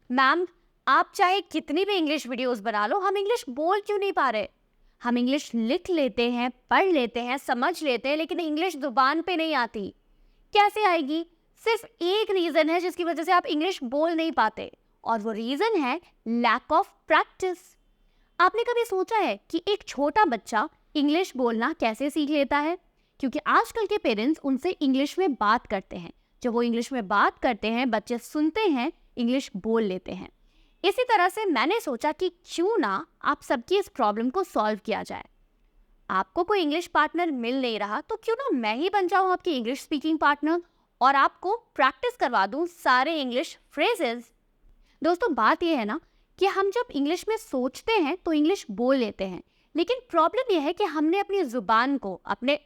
Ma'am, आप चाहे कितनी भी इंग्लिश वीडियोस बना लो, हम इंग्लिश बोल क्यों नहीं पा रहे? हम इंग्लिश लिख लेते हैं, पढ़ लेते हैं, समझ लेते हैं, लेकिन इंग्लिश जुबान पे नहीं आती। कैसे आएगी? सिर्फ एक रीजन है जिसकी वजह से आप इंग्लिश बोल नहीं पाते, और वो रीजन है लैक ऑफ प्रैक्टिस। आपने कभी सोचा है कि एक छोटा बच्चा इंग्लिश बोलना कैसे सीख लेता है? क्योंकि आजकल के पेरेंट्स उनसे इंग्लिश में बात करते हैं। जब वो इंग्लिश में बात करते हैं, बच्चे सुनते हैं, इंग्लिश बोल लेते हैं। इसी तरह से मैंने सोचा कि क्यों ना आप सबकी इस प्रॉब्लम को सॉल्व किया जाए। आपको कोई इंग्लिश पार्टनर मिल नहीं रहा, तो क्यों ना मैं ही बन जाऊं आपकी इंग्लिश स्पीकिंग पार्टनर और आपको प्रैक्टिस करवा दूं सारे इंग्लिश फ्रेजेस। दोस्तों, बात यह है ना कि हम जब इंग्लिश में सोचते हैं तो इंग्लिश बोल लेते हैं, लेकिन प्रॉब्लम यह है कि हमने अपनी जुबान को, अपने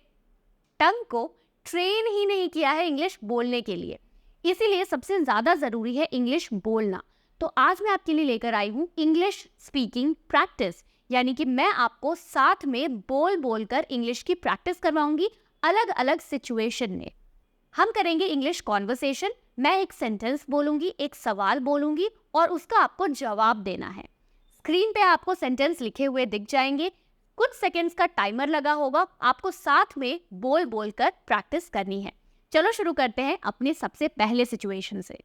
टंग को ट्रेन ही नहीं किया है इंग्लिश बोलने के लिए। इसीलिए सबसे ज़्यादा ज़रूरी है इंग्लिश बोलना। तो आज मैं आपके लिए लेकर आई हूँ इंग्लिश स्पीकिंग प्रैक्टिस, यानी कि मैं आपको साथ में बोल बोल कर इंग्लिश की प्रैक्टिस करवाऊंगी अलग अलग सिचुएशन में। हम करेंगे इंग्लिश कॉन्वर्सेशन। मैं एक सेंटेंस बोलूंगी, एक सवाल बोलूंगी और उसका आपको जवाब देना है। स्क्रीन पे आपको सेंटेंस लिखे हुए दिख जाएंगे। कुछ सेकंड्स का टाइमर लगा होगा, आपको साथ में बोल बोल कर प्रैक्टिस करनी है। चलो शुरू करते हैं अपने सबसे पहले सिचुएशन से।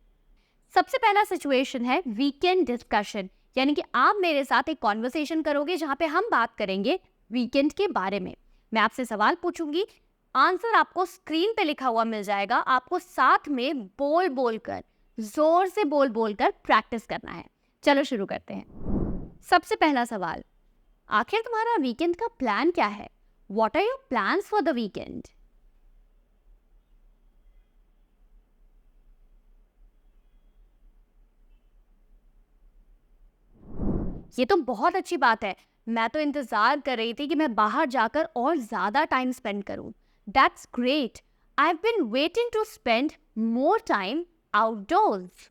सबसे पहला सिचुएशन है वीकेंड डिस्कशन, यानी कि आप मेरे साथ एक कॉन्वर्सेशन करोगे जहां पे हम बात करेंगे वीकेंड के बारे में। मैं आपसे सवाल पूछूंगी, आंसर आपको स्क्रीन पे लिखा हुआ मिल जाएगा। आपको साथ में बोल बोल कर, जोर से बोल बोल कर प्रैक्टिस करना है। चलो शुरू करते हैं। सबसे पहला सवाल, आखिर तुम्हारा वीकेंड का प्लान क्या है? What are your plans for the weekend? ये तो बहुत अच्छी बात है। मैं तो इंतजार कर रही थी कि मैं बाहर जाकर और ज्यादा टाइम स्पेंड करूं। That's great. I have been waiting to spend more time outdoors.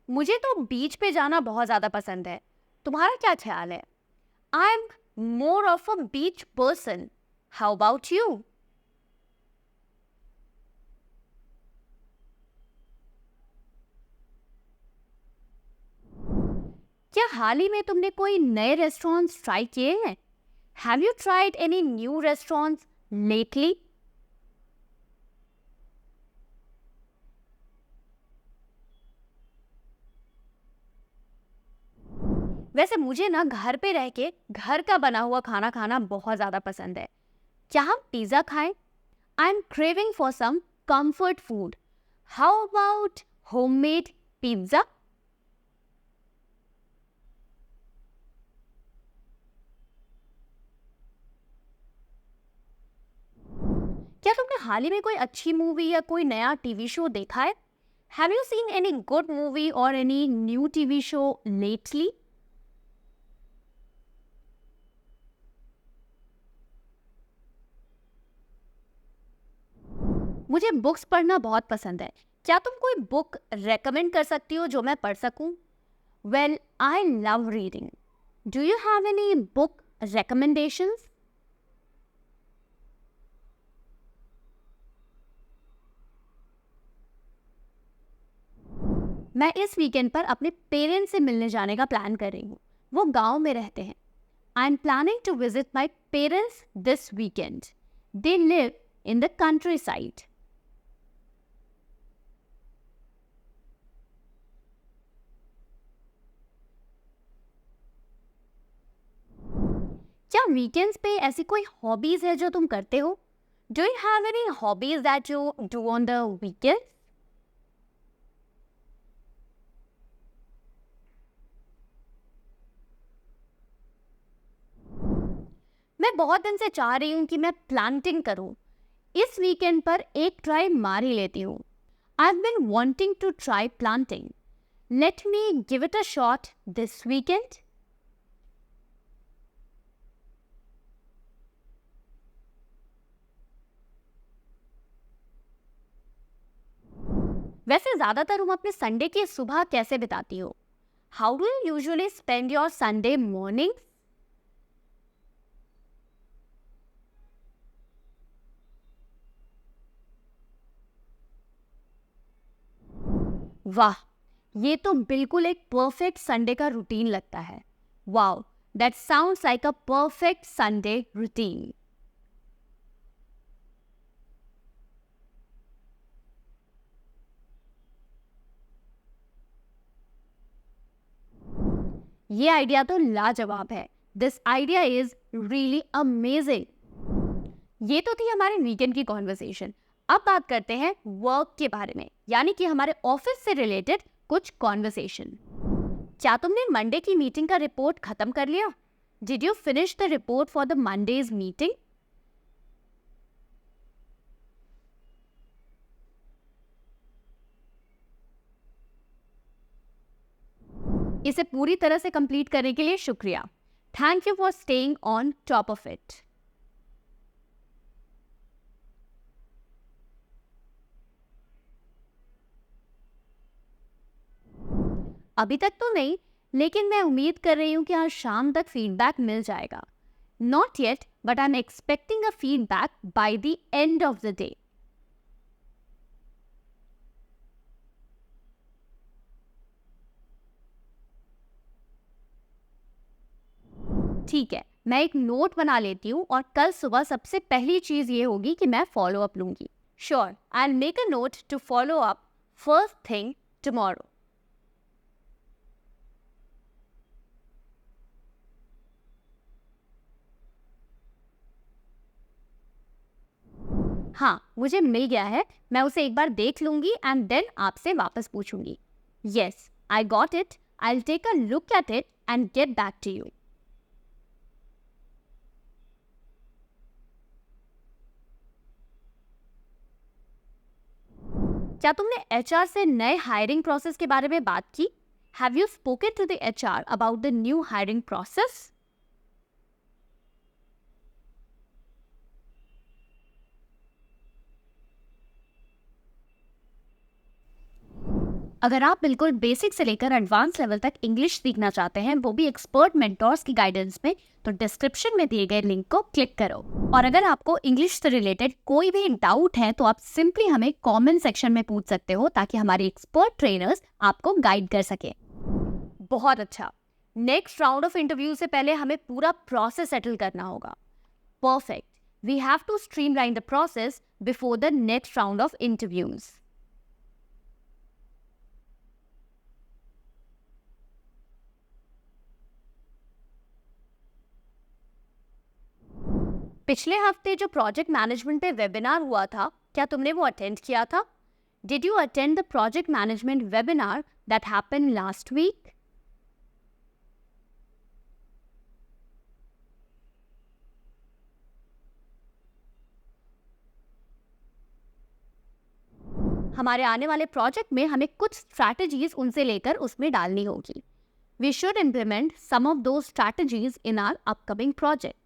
मुझे तो बीच पे जाना बहुत ज्यादा पसंद है। तुम्हारा क्या ख्याल है? I am more of a beach person. How about you? क्या हाल ही में तुमने कोई नए रेस्टोरेंट्स ट्राई किए हैं? Have you tried any new restaurants lately? वैसे मुझे ना घर पे रह के घर का बना हुआ खाना खाना बहुत ज़्यादा पसंद है। क्या हम पिज़्ज़ा खाएं? I am craving for some comfort food. How about homemade pizza? क्या तुमने हाल ही में कोई अच्छी मूवी या कोई नया टीवी शो देखा है? Have you seen any good movie और any new TV show lately? मुझे बुक्स पढ़ना बहुत पसंद है। क्या तुम कोई बुक रेकमेंड कर सकती हो जो मैं पढ़ सकूं? Well, I love reading. Do you have any book recommendations? मैं इस वीकेंड पर अपने पेरेंट्स से मिलने जाने का प्लान कर रही हूँ। वो गांव में रहते हैं। I am planning to visit my parents this weekend. They live in the countryside. क्या वीकेंड्स पे ऐसी कोई हॉबीज है जो तुम करते हो? Do you have any hobbies that you do on the weekend? मैं बहुत दिन से चाह रही हूँ कि मैं प्लांटिंग करूँ। इस वीकेंड पर एक ट्राई मार ही लेती हूँ। I have been wanting to try planting. Let me give it a shot this weekend. वैसे ज्यादातर तुम अपने संडे की सुबह कैसे बिताती हो? How do you usually spend your Sunday morning? वाह, ये तो बिल्कुल एक परफेक्ट संडे का रूटीन लगता है. Wow, that sounds like a perfect Sunday routine. ये आइडिया तो लाजवाब है. This idea is really amazing. ये तो थी हमारे वीकेंड की कॉन्वर्सेशन. अब बात करते हैं वर्क के बारे में, यानी कि हमारे ऑफिस से रिलेटेड कुछ कॉन्वर्सेशन. क्या तुमने मंडे की मीटिंग का रिपोर्ट खत्म कर लिया? Did you finish the report for the Mondays meeting? इसे पूरी तरह से कंप्लीट करने के लिए शुक्रिया. Thank you for staying on top of it. अभी तक तो नहीं, लेकिन मैं उम्मीद कर रही हूँ कि आज शाम तक फीडबैक मिल जाएगा. Not yet, but I am expecting a feedback by the end of the day. ठीक है, मैं एक नोट बना लेती हूँ और कल सुबह सबसे पहली चीज ये होगी कि मैं फॉलो अप लूंगी. Sure, I will make a note to follow up first thing tomorrow. हाँ, मुझे मिल गया है. मैं उसे एक बार देख लूंगी एंड देन आपसे वापस पूछूंगी. Yes, I got it. I will take a look at it and get back to you. क्या तुमने एचआर से नए हायरिंग प्रोसेस के बारे में बात की? Have you spoken to the HR about the new hiring process? अगर आप बिल्कुल बेसिक से लेकर एडवांस लेवल तक इंग्लिश सीखना चाहते हैं, वो भी एक्सपर्ट मेंटोर्स की गाइडेंस में, तो डिस्क्रिप्शन में दिए गए लिंक को क्लिक करो. और अगर आपको इंग्लिश से रिलेटेड कोई भी डाउट है तो आप सिंपली हमें कमेंट सेक्शन में पूछ सकते हो, ताकि हमारे एक्सपर्ट ट्रेनर्स आपको गाइड कर सके. बहुत अच्छा. नेक्स्ट राउंड ऑफ इंटरव्यू से पहले हमें पूरा प्रोसेस सेटल करना होगा. Perfect. We have to streamline the process before the next round of interviews. पिछले हफ्ते जो प्रोजेक्ट मैनेजमेंट पे वेबिनार हुआ था, क्या तुमने वो अटेंड किया था? Did you attend the project management webinar that happened last week? हमारे आने वाले प्रोजेक्ट में हमें कुछ स्ट्रैटेजीज उनसे लेकर उसमें डालनी होगी. We should implement some of those strategies in our upcoming project.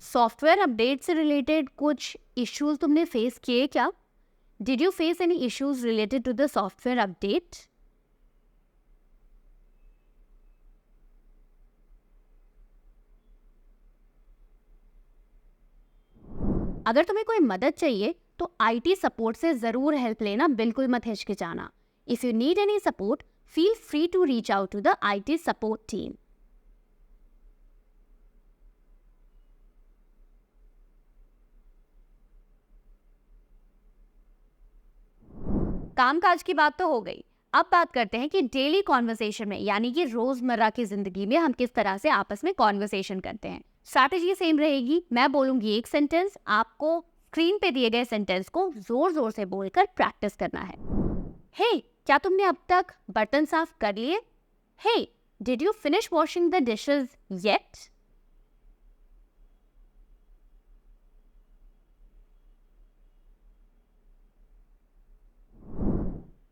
Software update से रिलेटेड कुछ इश्यूज तुमने फेस किए क्या? Did you face any issues related to the software update? अगर तुम्हें कोई मदद चाहिए तो आईटी सपोर्ट से जरूर हेल्प लेना, बिल्कुल मत हिचकिचाना. If you need any support, feel free to reach out to the IT support team. कामकाज की बात तो हो गई. अब बात करते हैं कि डेली कॉन्वर्सेशन में, यानी कि रोजमर्रा की जिंदगी में हम किस तरह से आपस में कॉन्वर्सेशन करते हैं. स्ट्रैटेजी सेम रहेगी. मैं बोलूंगी एक सेंटेंस, आपको स्क्रीन पे दिए गए सेंटेंस को जोर जोर से बोलकर प्रैक्टिस करना है. हे, क्या तुमने अब तक बर्तन साफ कर लिए? Hey, did you finish washing the dishes yet?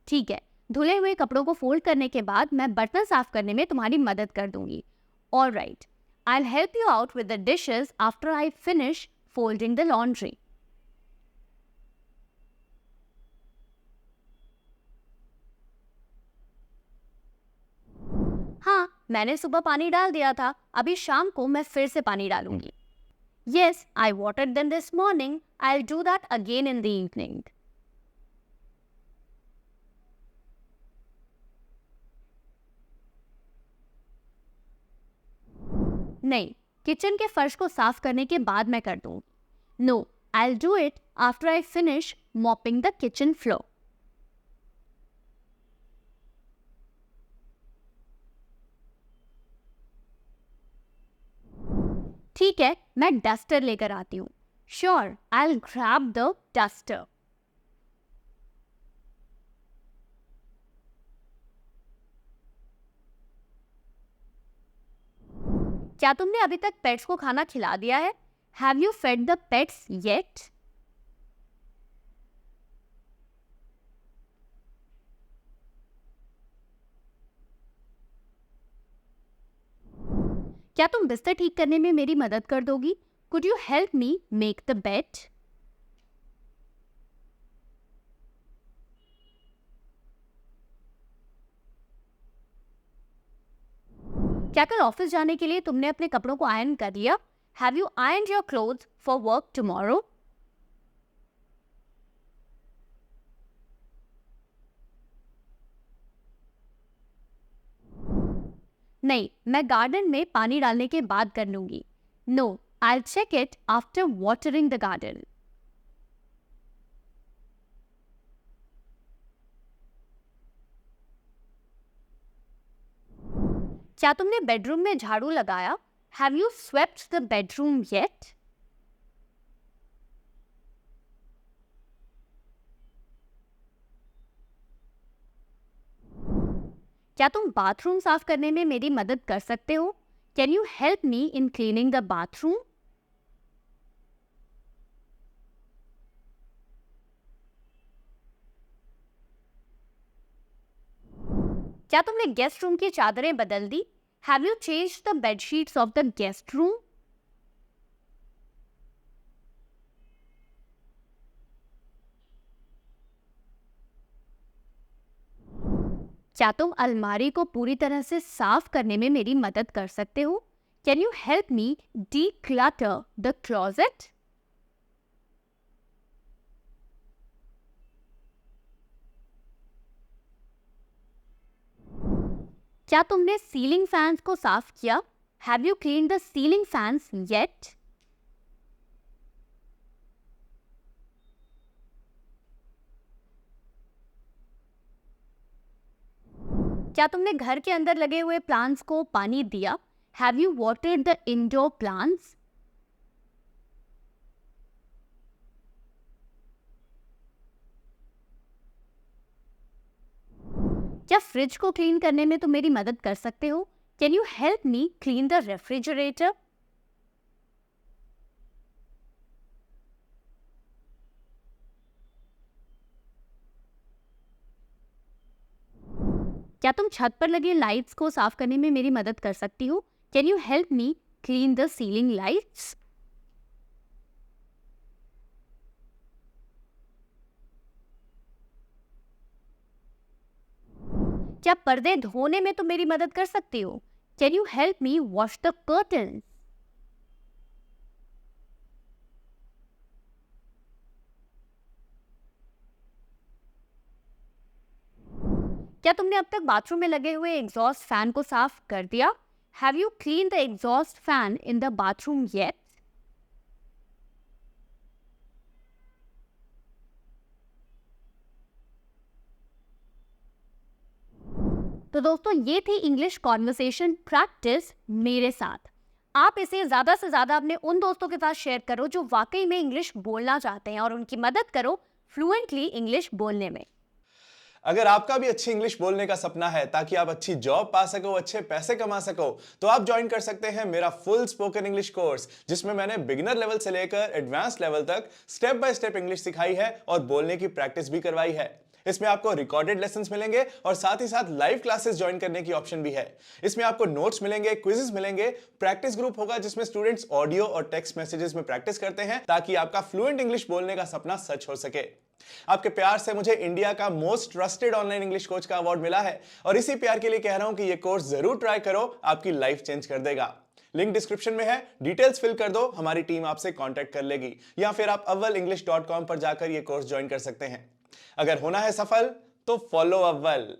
ठीक है, धुले हुए कपड़ों को फोल्ड करने के बाद मैं बर्तन साफ करने में तुम्हारी मदद कर दूंगी. All right, I will help you out with the dishes after I finish folding the laundry. हाँ, मैंने सुबह पानी डाल दिया था, अभी शाम को मैं फिर से पानी डालूंगी। Yes, I watered them this morning. I'll do that again in the evening. नहीं, किचन के फर्श को साफ करने के बाद मैं कर दूंगी। No, I'll do it after I finish mopping the kitchen floor. ठीक है, मैं डस्टर लेकर आती हूँ। Sure, I'll grab the duster. क्या तुमने अभी तक पेट्स को खाना खिला दिया है? Have you fed the pets yet? क्या तुम बिस्तर ठीक करने में मेरी मदद कर दोगी? Could you help me make the bed? क्या कल ऑफिस जाने के लिए तुमने अपने कपड़ों को आयरन कर लिया? Have you ironed your clothes for work tomorrow? नहीं, मैं गार्डन में पानी डालने के बाद कर लूंगी। No, I'll check it after watering the garden. क्या तुमने बेडरूम में झाड़ू लगाया? Have you swept the bedroom yet? क्या तुम बाथरूम साफ करने में मेरी मदद कर सकते हो? Can you help me in cleaning the bathroom? क्या तुमने गेस्ट रूम की चादरें बदल दी? Have you changed the bed sheets of the guest room? क्या तुम अलमारी को पूरी तरह से साफ करने में मेरी मदद कर सकते हो? Can you help me declutter the closet? क्या तुमने सीलिंग फैंस को साफ किया? Have you cleaned the ceiling fans yet? क्या तुमने घर के अंदर लगे हुए प्लांट्स को पानी दिया? Have you watered the indoor plants? क्या फ्रिज को क्लीन करने में तुम मेरी मदद कर सकते हो? Can you help me clean the refrigerator? क्या तुम छत पर लगी लाइट्स को साफ करने में मेरी मदद कर सकती हो? Can you help me clean the ceiling lights? क्या पर्दे धोने में तुम मेरी मदद कर सकती हो? Can you help me wash the curtains? क्या तुमने अब तक बाथरूम में लगे हुए एग्जॉस्ट फैन को साफ कर दिया? Have you cleaned the exhaust fan in the bathroom yet? तो दोस्तों ये थी इंग्लिश कॉन्वर्सेशन प्रैक्टिस मेरे साथ। आप इसे ज़्यादा से ज़्यादा अपने उन दोस्तों के साथ शेयर करो जो वाकई में इंग्लिश बोलना चाहते हैं और उनकी मदद करो फ्लुएंटली इंग्लिश बोलने में। अगर आपका भी अच्छी इंग्लिश बोलने का सपना है ताकि आप अच्छी जॉब पा सको, अच्छे पैसे कमा सको, तो आप ज्वाइन कर सकते हैं मेरा फुल स्पोकन इंग्लिश कोर्स, जिसमें मैंने बिगिनर लेवल से लेकर एडवांस लेवल तक स्टेप बाय स्टेप इंग्लिश सिखाई है और बोलने की प्रैक्टिस भी करवाई है। इसमें आपको रिकॉर्डेड लेसन्स मिलेंगे और साथ ही साथ लाइव क्लासेस ज्वाइन करने की ऑप्शन भी है। इसमें आपको नोट्स मिलेंगे, क्विजेस मिलेंगे, प्रैक्टिस ग्रुप होगा जिसमें स्टूडेंट्स ऑडियो और टेक्स्ट मैसेजेस में प्रैक्टिस करते हैं ताकि आपका फ्लुएंट इंग्लिश बोलने का सपना सच हो सके। आपके प्यार से मुझे इंडिया का most trusted online English coach का अवार्ड मिला है और इसी प्यार के लिए कह रहा हूं कि ये कोर्स जरूर ट्राई करो, आपकी लाइफ चेंज कर देगा। लिंक डिस्क्रिप्शन में है, डिटेल्स फिल कर दो, हमारी टीम आपसे कांटेक्ट कर लेगी, या फिर आप avvalenglish.com पर जाकर ये कोर्स ज्वाइन कर सकते हैं। अगर होना है सफल तो फॉलो अव्वल।